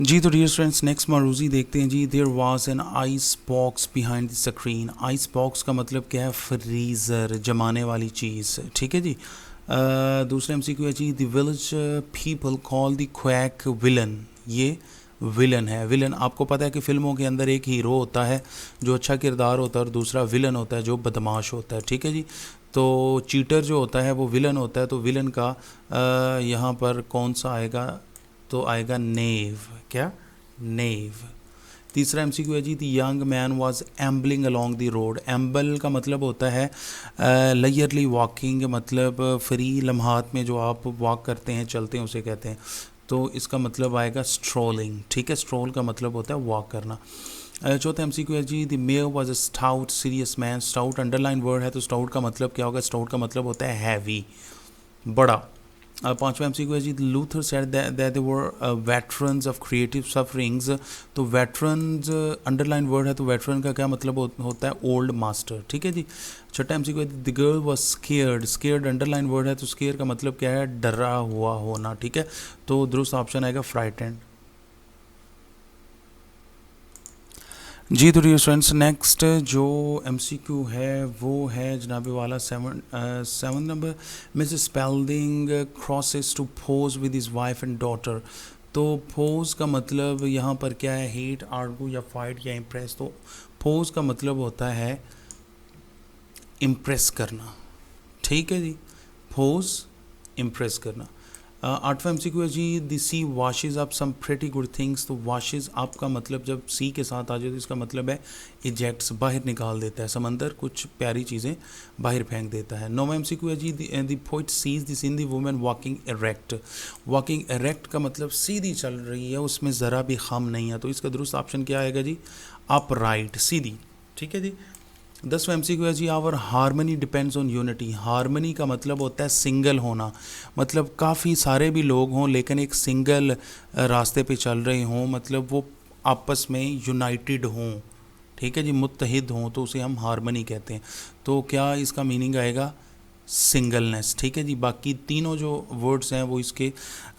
जी तो dear students next मारूजी देखते हैं जी। There was an ice box behind the screen. Ice box का मतलब क्या है? फ्रीज़र, जमाने वाली चीज़, ठीक है जी। दूसरा एमसीक्यू है जी, the village people call the quack villain. ये विलन है। विलन आपको पता है कि फ़िल्मों के अंदर एक हीरो होता है जो अच्छा किरदार होता है और दूसरा विलन होता है जो बदमाश होता है, ठीक है जी। तो चीटर जो होता है वो विलन होता है, तो विलन का यहाँ पर कौन सा आएगा? तो आएगा नेव। क्या? नेव। तीसरा एमसीक्यू है जी, the young man was ambling along the road. Amble का मतलब होता है लेयरली वॉकिंग, मतलब फ्री लम्हात में जो आप वॉक करते हैं, चलते हैं, उसे कहते हैं। तो इसका मतलब आएगा स्ट्रोलिंग, ठीक है। स्ट्रोल का मतलब होता है वॉक करना। चौथा एमसीक्यू है जी, the mayor was a stout serious man. Stout underline word है, तो स्टाउट का मतलब क्या होगा? स्टाउट का मतलब होता है हैवी, बड़ा। पांचवा एमसीक्यू है जी, Luther said that they were veterans of creative sufferings. तो वेटरन्स अंडरलाइन वर्ड है, तो वेटरन का क्या मतलब होता है? ओल्ड मास्टर, ठीक है जी। छठा एमसीक्यू है, the girl was scared. Scared underline word है, तो स्केयर का मतलब क्या है? डरा हुआ होना, ठीक है। तो दुरुस्त ऑप्शन आएगा फ्राइटेंड। जी तो डियर स्टूडेंट्स नेक्स्ट जो एमसीक्यू है वो है जनाब वाला seven number. Mrs Spalding crosses to pose with his wife and daughter. तो पोज का मतलब यहाँ पर क्या है? हेट, आर्गू या फाइट या इम्प्रेस। तो पोज का मतलब होता है इम्प्रेस करना, ठीक है जी। पोज, इम्प्रेस करना। आठवां एमसीक्यू है जी, the sea washes up some pretty good things. तो वॉशेज अप का मतलब जब सी के साथ आ जाए तो इसका मतलब है इजेक्ट्स, बाहर निकाल देता है। समंदर कुछ प्यारी चीज़ें बाहर फेंक देता है। नौवां एमसीक्यू है जी, the poet sees the scene the women walking erect. Walking erect का मतलब सीधी चल रही है, उसमें ज़रा भी खम नहीं है। तो इसका दुरुस्त ऑप्शन क्या आएगा जी? अपराइट, सीधी, ठीक है जी। 10वां एमसीक्यू है जी, our harmony depends on unity. Harmony का मतलब होता है सिंगल होना, मतलब काफ़ी सारे भी लोग हों लेकिन एक सिंगल रास्ते पे चल रहे हों, मतलब वो आपस में यूनाइटेड हों, ठीक है जी, मुत्तहिद हों, तो उसे हम हारमनी कहते हैं। तो क्या इसका मीनिंग आएगा? सिंगलनेस, ठीक है जी। बाकी तीनों जो वर्ड्स हैं वो इसके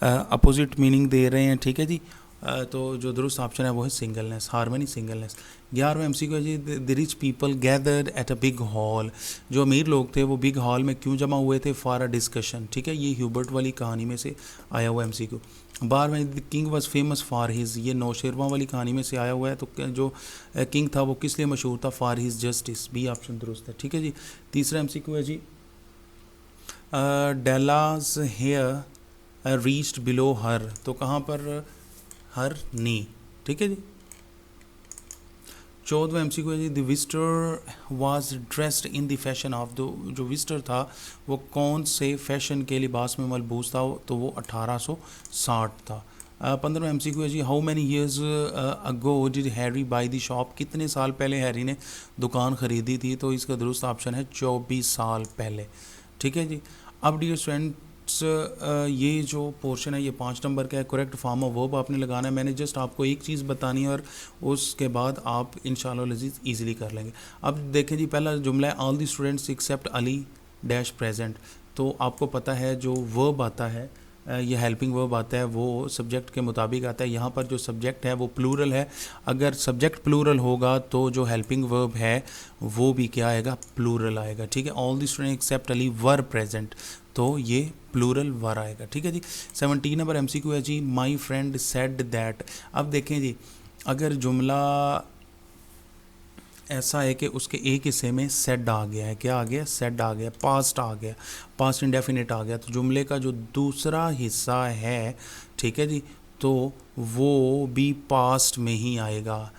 अपोजिट मीनिंग दे रहे हैं, ठीक है जी। तो जो दुरुस्त ऑप्शन है वो है सिंगलनेस, हारमनी, सिंगलनेस। 11वां एमसीक्यू है जी, the rich people gathered at a big hall. जो अमीर लोग थे वो बिग हॉल में क्यों जमा हुए थे? फॉर अ डिस्कशन, ठीक है। ये ह्यूबर्ट वाली कहानी में से आया हुआ एमसीक्यू। 12वां, the king was famous for his. ये नौशेरवा वाली कहानी में से आया हुआ है। तो जो किंग था वो किस लिए मशहूर था? For his justice. B option दुरुस्त है, ठीक है जी। तीसरा एमसीक्यू है जी, Della's hair reached below her. तो कहाँ पर? हर नी, ठीक है जी। 14वां एमसीक्यू है जी, the visitor was dressed in the fashion of. जो विजिटर था वो कौन से फैशन के लिबास में मलबूस था? तो वो 1860 था। 15वां एमसीक्यू है जी, how many years ago did Harry buy the shop. कितने साल पहले हैरी ने दुकान ख़रीदी थी? तो इसका दुरुस्त ऑप्शन है 24 साल पहले, ठीक है जी। अब डियर स्टूडेंट्स ये जो पोर्शन है ये 5 नंबर का है। करेक्ट फॉर्म ऑफ वर्ब आपने लगाना है। मैंने जस्ट आपको एक चीज़ बतानी है और उसके बाद आप इंशाल्लाह लजीज ईजिली कर लेंगे। अब देखें जी, पहला जुमला है all the students except Ali dash present. तो आपको पता है जो वर्ब आता है ये हेल्पिंग वर्ब आता है वो सब्जेक्ट के मुताबिक आता है। यहाँ पर जो सब्जेक्ट है वो प्लूरल है। अगर सब्जेक्ट प्लूरल होगा तो जो हेल्पिंग वर्ब है वो भी क्या आएगा? प्लूरल आएगा, ठीक है। All the student except Ali were present, तो ये प्लूरल वर आएगा, ठीक है जी। 17 नंबर एमसीक्यू है जी, माई फ्रेंड सेड दैट। अब देखें जी, अगर जुमला ऐसा है कि उसके एक हिस्से में सेड आ गया है, क्या आ गया? सेड आ गया, पास्ट आ गया, पास्ट इंडेफिनिट आ गया, तो जुमले का जो दूसरा हिस्सा है, ठीक है जी, तो वो भी पास्ट में ही आएगा,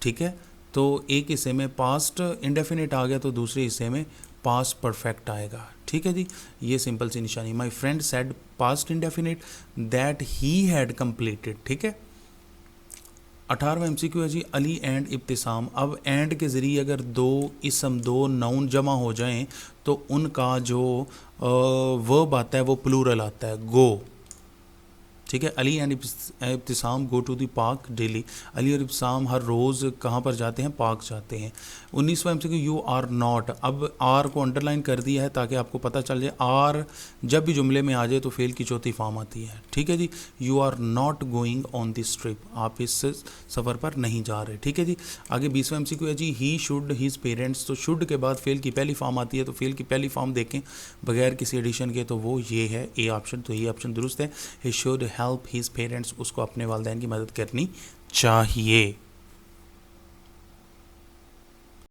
ठीक है। तो एक हिस्से में पास्ट इंडेफिनिट आ गया तो दूसरे हिस्से में पास्ट परफेक्ट आएगा, ठीक है जी। ये सिंपल सी निशानी। My friend said past indefinite that he had completed, ठीक है। 18वां एमसीक्यू है जी, अली एंड इब्तिसाम। अब एंड के ज़रिए अगर दो इसम, दो नाउन जमा हो जाएं तो उनका जो वर्ब आता है वो प्लूरल आता है, गो, ठीक है। Ali and Ibtisam go to the park daily. Ali और इब्तिसाम हर रोज़ कहाँ पर जाते हैं, पार्क जाते हैं। 19वां MCQ यू आर नॉट। अब आर को अंडरलाइन कर दिया है ताकि आपको पता चल जाए आर जब भी जुमले में आ जाए तो फेल की चौथी फॉर्म आती है। ठीक है जी, you are not going on this trip, आप इस सफ़र पर नहीं जा रहे। ठीक है जी। आगे 20वां MCQ है जी ही शुड हिज पेरेंट्स। तो शुड के बाद फेल की पहली फॉर्म आती है, तो फेल की पहली फॉर्म देखें बगैर किसी एडिशन के तो वो ये है ए ऑप्शन। तो ये ऑप्शन दुरुस्त है। He should help his parents, उसको अपने वालिदैन की मदद करनी चाहिए।